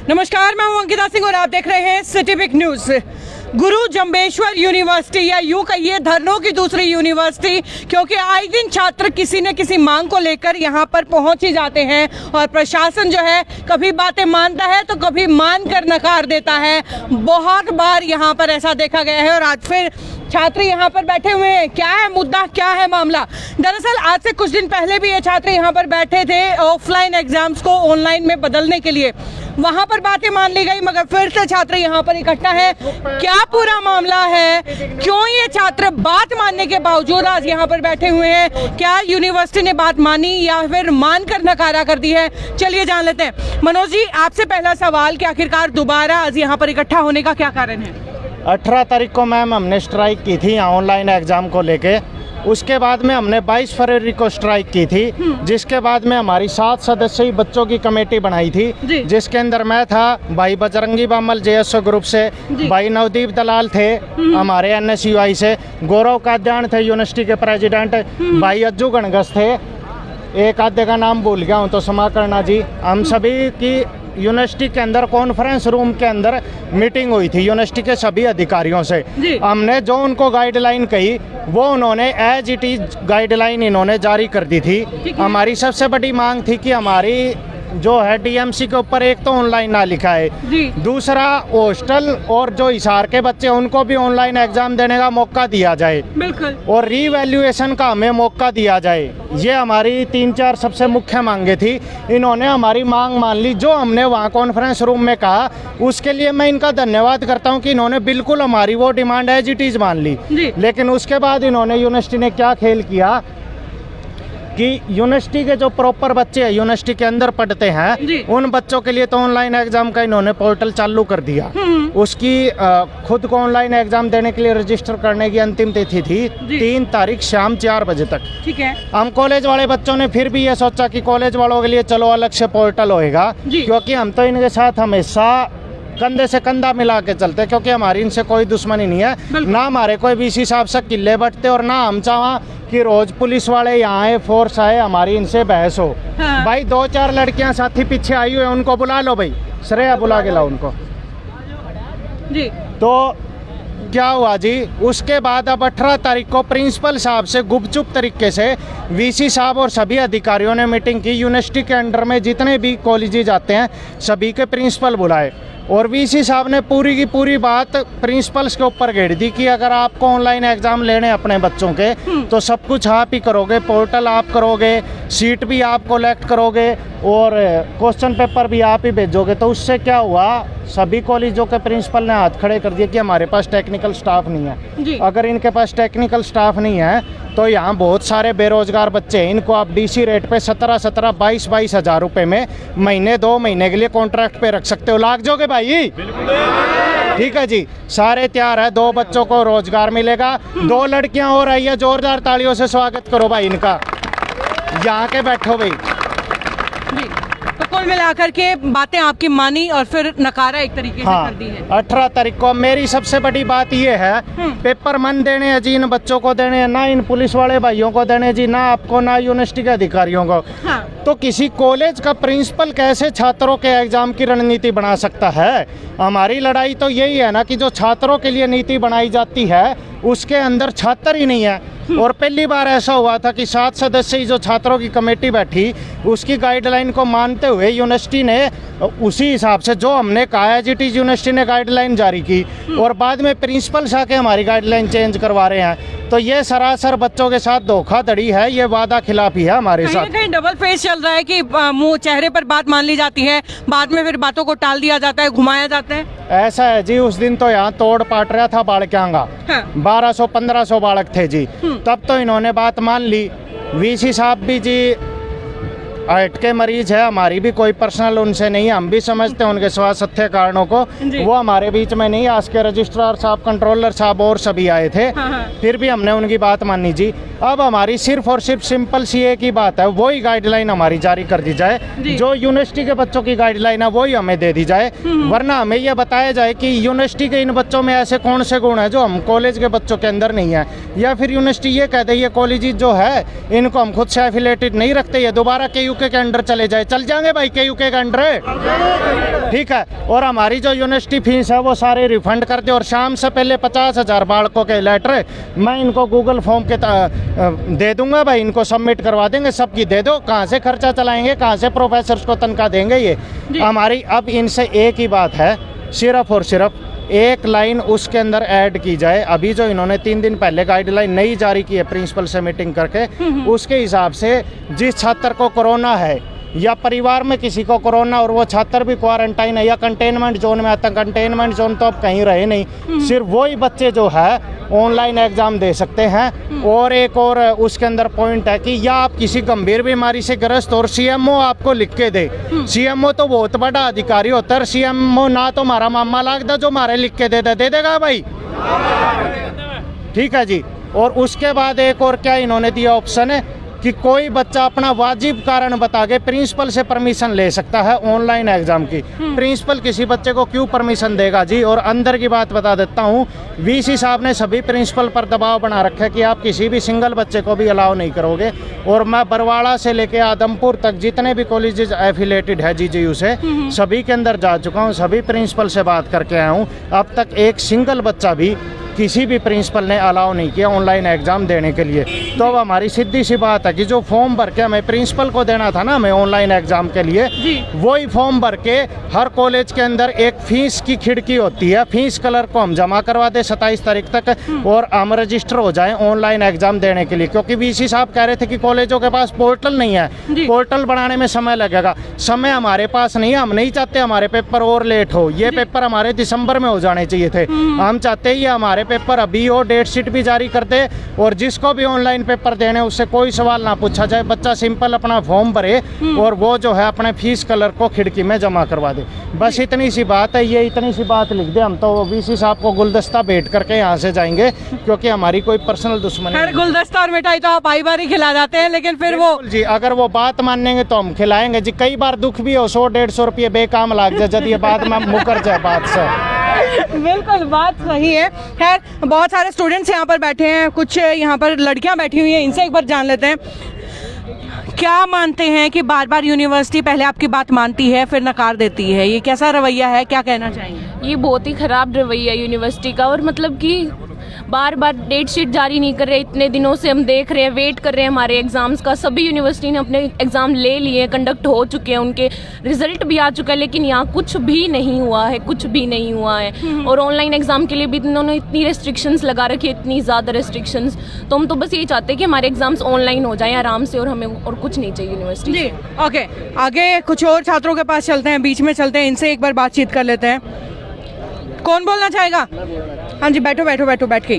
नमस्कार, मैं हूं अंकिता सिंह और आप देख रहे हैं सिटी बिग न्यूज। गुरु जम्बेश्वर यूनिवर्सिटी या यूं कहिए धरनों की दूसरी यूनिवर्सिटी, क्योंकि आए दिन छात्र किसी न किसी मांग को लेकर यहां पर पहुंच ही जाते हैं और प्रशासन जो है कभी बातें मानता है तो कभी मान कर नकार देता है। बहुत बार यहां पर ऐसा देखा गया है और आज फिर छात्र यहाँ पर बैठे हुए हैं। क्या है मुद्दा, क्या है मामला? दरअसल आज से कुछ दिन पहले भी ये छात्र यहाँ पर बैठे थे ऑफलाइन एग्जाम्स को ऑनलाइन में बदलने के लिए। वहाँ पर बातें मान ली गई मगर फिर से छात्र यहाँ पर इकट्ठा है। क्या पूरा मामला है, क्यों ये छात्र बात मानने के बावजूद आज यहाँ पर बैठे हुए हैं? क्या यूनिवर्सिटी ने बात मानी या फिर मानकर नकारा कर दी है? चलिए जान लेते हैं। मनोज जी, आपसे पहला सवाल कि आखिरकार दोबारा आज यहाँ पर इकट्ठा होने का क्या कारण है? 18 तारीख को मैम हमने स्ट्राइक की थी यहाँ ऑनलाइन एग्ज़ाम को लेके। उसके बाद में हमने 22 फरवरी को स्ट्राइक की थी, जिसके बाद में हमारी 7 सदस्यीय बच्चों की कमेटी बनाई थी, जिसके अंदर मैं था, भाई बजरंगी बामल JSO ग्रुप से, भाई नवदीप दलाल थे हमारे NSUI से, गौरव काद्यान थे यूनिवर्सिटी के प्रेसिडेंट, भाई अज्जू गणगस थे, एक आधे का नाम भूल गया हूँ तो क्षमा करना जी। हम सभी की यूनिवर्सिटी के अंदर कॉन्फ्रेंस रूम के अंदर मीटिंग हुई थी यूनिवर्सिटी के सभी अधिकारियों से। हमने जो उनको गाइडलाइन कही वो उन्होंने एज इट इज गाइडलाइन इन्होंने जारी कर दी थी। हमारी सबसे बड़ी मांग थी कि हमारी जो है DMC के ऊपर एक तो ऑनलाइन ना लिखा है, दूसरा हॉस्टल और जो हिसार के बच्चे उनको भी ऑनलाइन एग्जाम देने का मौका दिया जाए, बिल्कुल, और रीवैल्यूएशन का हमें मौका दिया जाए। ये हमारी 3-4 सबसे मुख्य मांगे थी। इन्होंने हमारी मांग मान ली। जो हमने वहाँ कॉन्फ्रेंस रूम में कहा उसके लिए मैं इनका धन्यवाद करता हूँ कि इन्होंने बिल्कुल हमारी वो डिमांड एज इट इज मान ली। लेकिन उसके बाद इन्होंने यूनिवर्सिटी ने क्या खेल किया कि यूनिवर्सिटी के जो प्रॉपर बच्चे हैं यूनिवर्सिटी के अंदर पढ़ते हैं उन बच्चों के लिए तो ऑनलाइन एग्जाम का इन्होंने पोर्टल चालू कर दिया। उसकी खुद को ऑनलाइन एग्जाम देने के लिए रजिस्टर करने की अंतिम तिथि थी 3 तारीख शाम 4 बजे तक। ठीक है। हम कॉलेज वाले बच्चों ने फिर भी ये सोचा कि कॉलेज वालों के लिए चलो अलग से पोर्टल होएगा, क्योंकि हम तो इनके साथ हमेशा कंधे से कंधा मिला के चलते, क्योंकि हमारी इनसे कोई दुश्मनी नहीं है। ना हमारे कोई VC साहब से किले बटते और ना हम चाहा कि रोज पुलिस वाले यहाँ आए, फोर्स आए, हमारी इनसे बहस हो। भाई 2-4 लड़कियां साथी पीछे आई हुई, उनको बुला लो, भाई श्रेया बुला के लाओ उनको जी। तो क्या हुआ जी, उसके बाद अब 18 तारीख को प्रिंसिपल साहब से गुपचुप तरीके से VC साहब और सभी अधिकारियों ने मीटिंग की। यूनिवर्सिटी के अंडर में जितने भी कॉलेजेस आते हैं सभी के प्रिंसिपल बुलाए और VC साहब ने पूरी की पूरी बात प्रिंसिपल्स के ऊपर घेर दी कि अगर आपको ऑनलाइन एग्जाम लेने अपने बच्चों के तो सब कुछ आप ही करोगे, पोर्टल आप करोगे, सीट भी आप कलेक्ट करोगे और क्वेश्चन पेपर भी आप ही भेजोगे। तो उससे क्या हुआ, सभी कॉलेजों के प्रिंसिपल ने हाथ खड़े कर दिए कि हमारे पास टेक्निकल स्टाफ नहीं है। अगर इनके पास टेक्निकल स्टाफ नहीं है तो यहाँ बहुत सारे बेरोजगार बच्चे हैं, इनको आप DC रेट पे 17-17, 22-22 हज़ार रुपये में महीने 2 महीने के लिए कॉन्ट्रैक्ट पे रख सकते हो। लाग जाओगे भाई? ठीक है जी, सारे तैयार है। 2 बच्चों को रोजगार मिलेगा। 2 लड़कियां और आई है, जोरदार तालियों से स्वागत करो भाई इनका। यहाँ के बैठो भाई। तो कुल मिलाकर के बातें आपकी मानी और फिर नकारा एक तरीके से कर दी है। 18 तारीख को मेरी सबसे बड़ी बात ये है, पेपर मन देने हैं जी इन बच्चों को देने हैं, ना इन पुलिस वाले भाइयों को देने जी, ना आपको, ना यूनिवर्सिटी के अधिकारियों को। तो किसी कॉलेज का प्रिंसिपल कैसे छात्रों के एग्जाम की रणनीति बना सकता है? हमारी लड़ाई तो यही है ना कि जो छात्रों के लिए नीति बनाई जाती है उसके अंदर छात्र ही नहीं है। और पहली बार ऐसा हुआ था कि 7 सदस्यीय जो छात्रों की कमेटी बैठी उसकी गाइडलाइन को मानते हुए यूनिवर्सिटी ने उसी हिसाब से जो हमने कहा एज इट इज यूनिवर्सिटी ने गाइडलाइन जारी की और बाद में प्रिंसिपल आके हमारी गाइडलाइन चेंज करवा रहे हैं। तो ये सरासर बच्चों के साथ धोखाधड़ी है, ये वादा खिलाफी है हमारे साथ। कहीं डबल फेस चल रहा है कि मुंह चेहरे पर बात मान ली जाती है, बाद में फिर बातों को टाल दिया जाता है, घुमाया जाता है। ऐसा है जी, उस दिन तो यहाँ तोड़ पाट रहा था बालक्यांगा। 1200-1500 बालक थे जी, तब तो इन्होंने बात मान ली। VC साहब भी जी हार्ट के मरीज है, हमारी भी कोई पर्सनल उनसे नहीं है, हम भी समझते हैं उनके स्वास्थ्य कारणों को, वो हमारे बीच में नहीं। आज के रजिस्ट्रार साहब, कंट्रोलर साहब और सभी आए थे, फिर भी हमने उनकी बात मानी जी। अब हमारी सिर्फ और सिर्फ सिंपल सी एक ही बात है, वही गाइडलाइन हमारी जारी कर दी जाए, जो यूनिवर्सिटी के बच्चों की गाइडलाइन है वही हमें दे दी जाए। वरना हमें यह बताया जाए कि यूनिवर्सिटी के इन बच्चों में ऐसे कौन से गुण है जो हम कॉलेज के बच्चों के अंदर नहीं है, या फिर यूनिवर्सिटी ये कहते हैं ये कॉलेज जो है इनको हम खुद से एफिलेटेड नहीं रखते, ये दोबारा KU यूके के अंडर चले जाए, चल जाएंगे भाई के यूके के अंडर, ठीक है। और हमारी जो यूनिवर्सिटी फीस है वो सारे रिफंड कर दे, और शाम से पहले 50,000 बालकों के लेटर मैं इनको गूगल फॉर्म के दे दूंगा भाई, इनको सबमिट करवा देंगे, सबकी दे दो। कहाँ से खर्चा चलाएंगे, कहाँ से प्रोफेसर्स को तनख्वाह देंगे ये हमारी। अब इनसे एक ही बात है, सिर्फ और सिर्फ एक लाइन उसके अंदर ऐड की जाए। अभी जो इन्होंने 3 दिन पहले गाइडलाइन नई जारी की है प्रिंसिपल से मीटिंग करके, उसके हिसाब से जिस छात्र को कोरोना है या परिवार में किसी को कोरोना और वो छात्र भी क्वारंटाइन है या कंटेनमेंट जोन में आता, कंटेनमेंट जोन तो अब कहीं रहे नहीं, सिर्फ वही बच्चे जो है ऑनलाइन एग्जाम दे सकते हैं। और एक और उसके अंदर पॉइंट है कि या आप किसी गंभीर बीमारी से ग्रस्त और सीएमओ आपको लिख के दे, सीएमओ तो बहुत बड़ा अधिकारी होता है, सीएमओ ना तो हमारा मामा लगता जो हमारे लिख के दे देगा भाई, ठीक है जी। और उसके बाद एक और क्या इन्होंने दिया ऑप्शन है कि कोई बच्चा अपना वाजिब कारण बता के प्रिंसिपल से परमिशन ले सकता है ऑनलाइन एग्जाम की। प्रिंसिपल किसी बच्चे को क्यों परमिशन देगा जी। और अंदर की बात बता देता हूँ, वीसी साहब ने सभी प्रिंसिपल पर दबाव बना रखा है कि आप किसी भी सिंगल बच्चे को भी अलाउ नहीं करोगे। और मैं बरवाड़ा से लेके आदमपुर तक जितने भी कॉलेजेस एफिलेटेड है जीजीयू से, सभी के अंदर जा चुका हूँ, सभी प्रिंसिपल से बात करके आया हूँ। अब तक एक सिंगल बच्चा भी किसी भी प्रिंसिपल ने अलाउ नहीं किया ऑनलाइन एग्जाम देने के लिए। तो अब हमारी सीधी सी बात है कि जो फॉर्म भर के हमें प्रिंसिपल को देना था ना हमें ऑनलाइन एग्जाम के लिए, वही फॉर्म भर के हर कॉलेज के अंदर एक फीस की खिड़की होती है, फीस कलर को हम जमा करवा दें 27 तारीख तक और हम रजिस्टर हो जाएं ऑनलाइन एग्जाम देने के लिए। क्योंकि वीसी साहब कह रहे थे कि कॉलेजों के पास पोर्टल नहीं है, पोर्टल बनाने में समय लगेगा, समय हमारे पास नहीं है। हम नहीं चाहते हमारे पेपर और लेट हो, ये पेपर हमारे दिसंबर में हो जाने चाहिए थे। हम चाहते ही हमारे पेपर अभी हो, डेट शीट भी जारी कर दे और जिसको भी ऑनलाइन पेपर देने उससे कोई सवाल ना पूछा जाए, बच्चा सिंपल अपना फॉर्म भरे और वो जो है अपने फीस कलर को खिड़की में जमा करवा दे। बस इतनी सी बात है, ये इतनी सी बात लिख दे, हम तो वीसी साहब को गुलदस्ता भेंट करके यहाँ से जाएंगे, क्योंकि हमारी कोई पर्सनल दुश्मनी नहीं। गुलदस्ता और मिठाई तो आप आई बार ही खिला जाते हैं, लेकिन फिर वो जी अगर वो बात मानेंगे तो हम खिलाएंगे जी। कई बार दुख भी हो, 100-150 रुपये बेकाम लाग जाए जब ये बाद में मुकर जाए बात से। बिल्कुल बात सही है। खैर बहुत सारे स्टूडेंट्स यहाँ पर बैठे हैं, कुछ यहाँ पर लड़कियाँ बैठी हुई हैं, इनसे एक बार जान लेते हैं। क्या मानते हैं कि बार बार यूनिवर्सिटी पहले आपकी बात मानती है फिर नकार देती है, ये कैसा रवैया है, क्या कहना चाहेंगे? ये बहुत ही ख़राब रवैया है यूनिवर्सिटी का। और मतलब कि बार बार डेट शीट जारी नहीं कर रहे, इतने दिनों से हम देख रहे हैं, वेट कर रहे हैं हमारे एग्ज़ाम्स का। सभी यूनिवर्सिटी ने अपने एग्ज़ाम ले लिए, कंडक्ट हो चुके हैं, उनके रिजल्ट भी आ चुका है, लेकिन यहाँ कुछ भी नहीं हुआ है, कुछ भी नहीं हुआ है। और ऑनलाइन एग्ज़ाम के लिए भी इन्होंने इतनी रेस्ट्रिक्शंस लगा रखी है, इतनी ज़्यादा रेस्ट्रिक्शंस। तो हम तो बस यही चाहते हैं कि हमारे एग्ज़ाम्स ऑनलाइन हो जाएं आराम से, और हमें और कुछ नहीं चाहिए यूनिवर्सिटी जी। ओके, आगे कुछ और छात्रों के पास चलते हैं, बीच में चलते हैं, इनसे एक बार बातचीत कर लेते हैं। कौन बोलना चाहेगा? हाँ जी, बैठो बैठो बैठो, बैठ के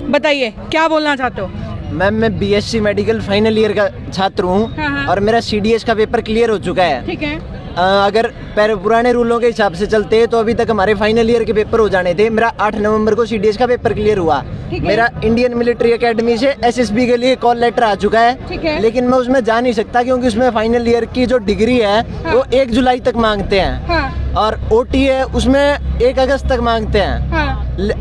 बताइए क्या बोलना चाहते हो? मैम मैं बीएससी मेडिकल फाइनल ईयर का छात्र हूँ और मेरा सीडीएस का पेपर क्लियर हो चुका है। ठीक है। अगर पुराने रूलों के हिसाब से चलते तो अभी तक हमारे फाइनल ईयर के पेपर हो जाने थे। मेरा 8 नवंबर को सीडीएस का पेपर क्लियर हुआ। मेरा इंडियन मिलिट्री एकेडमी से एसएसबी के लिए कॉल लेटर आ चुका है, लेकिन मैं उसमें जा नहीं सकता क्योंकि उसमें फाइनल ईयर की जो डिग्री है वो 1 जुलाई तक मांगते हैं और ओटी है उसमें 1 अगस्त तक मांगते हैं।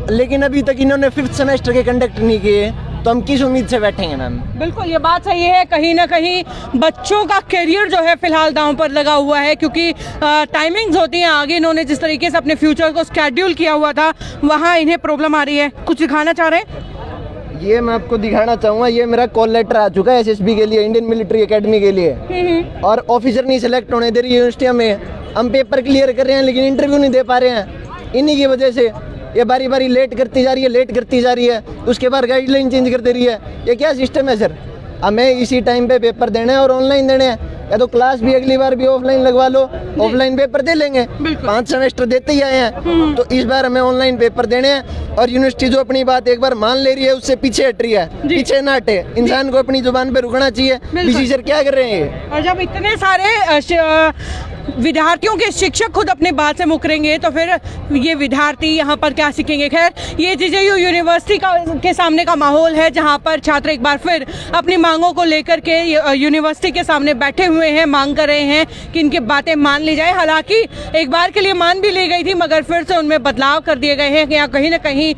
लेकिन अभी तक इन्होंने 5th सेमेस्टर के कंडक्ट नहीं किए, तो हम किस उम्मीद से बैठेंगे मैम? बिल्कुल ये बात सही है, कहीं ना कहीं बच्चों का करियर जो है फिलहाल दांव पर लगा हुआ है, क्योंकि टाइमिंग्स होती हैं आगे। इन्होंने जिस तरीके से अपने फ्यूचर को स्केड्यूल किया हुआ था वहाँ इन्हें प्रॉब्लम आ रही है। कुछ दिखाना चाह रहे हैं? ये मैं आपको दिखाना चाहूँगा, ये मेरा कॉल लेटर आ चुका है एसएसबी के लिए, इंडियन मिलिट्री एकेडमी के लिए, और ऑफिसर नहीं सिलेक्ट होने दे रही यूनिवर्सिटी में। हम पेपर क्लियर कर रहे हैं लेकिन इंटरव्यू नहीं दे पा रहे हैं। इन्हीं की वजह से ये बारी बारी लेट करती जा रही है, उसके बाद गाइडलाइन चेंज कर दे रही है। ये क्या सिस्टम है सर? हमें इसी टाइम पे पेपर देने हैं और ऑनलाइन देने हैं, या तो क्लास भी अगली बार भी ऑफलाइन लगवा लो, ऑफलाइन पेपर दे लेंगे। 5 सेमेस्टर देते ही आए हैं, तो इस बार हमें ऑनलाइन पेपर देने हैं। और यूनिवर्सिटी जो अपनी बात एक बार मान ले रही है उससे पीछे हट रही है, पीछे ना हटे। इंसान को अपनी जुबान पे रुकना चाहिए। बीसी सर क्या कर रहे हैं? और जब इतने सारे विद्यार्थियों के शिक्षक खुद अपनी बात से मुकरेंगे तो फिर ये विद्यार्थी यहाँ पर क्या सीखेंगे? खैर ये जीजेयू यूनिवर्सिटी के सामने का माहौल है, जहाँ पर छात्र एक बार फिर अपनी मांगों को लेकर के यूनिवर्सिटी के सामने बैठे हुए हुए हैं, मांग कर रहे हैं कि इनकी बातें मान ली जाए। हालांकि एक बार के लिए मान भी ली गई थी, मगर फिर से उनमें बदलाव कर दिए गए हैं कि यहाँ कहीं ना कहीं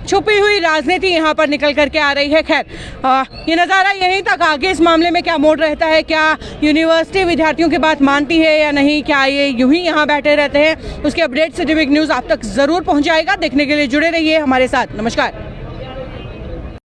छुपी हुई राजनीति यहाँ पर निकल करके आ रही है। खैर, ये नज़ारा यहीं तक। आगे इस मामले में क्या मोड़ रहता है, क्या यूनिवर्सिटी विद्यार्थियों की बात मानती है या नहीं, क्या ये यूं ही यहाँ बैठे रहते हैं, उसके अपडेट सिटी वीक न्यूज़ आप तक ज़रूर पहुँचाएगा। देखने के लिए जुड़े रहिए हमारे साथ। नमस्कार।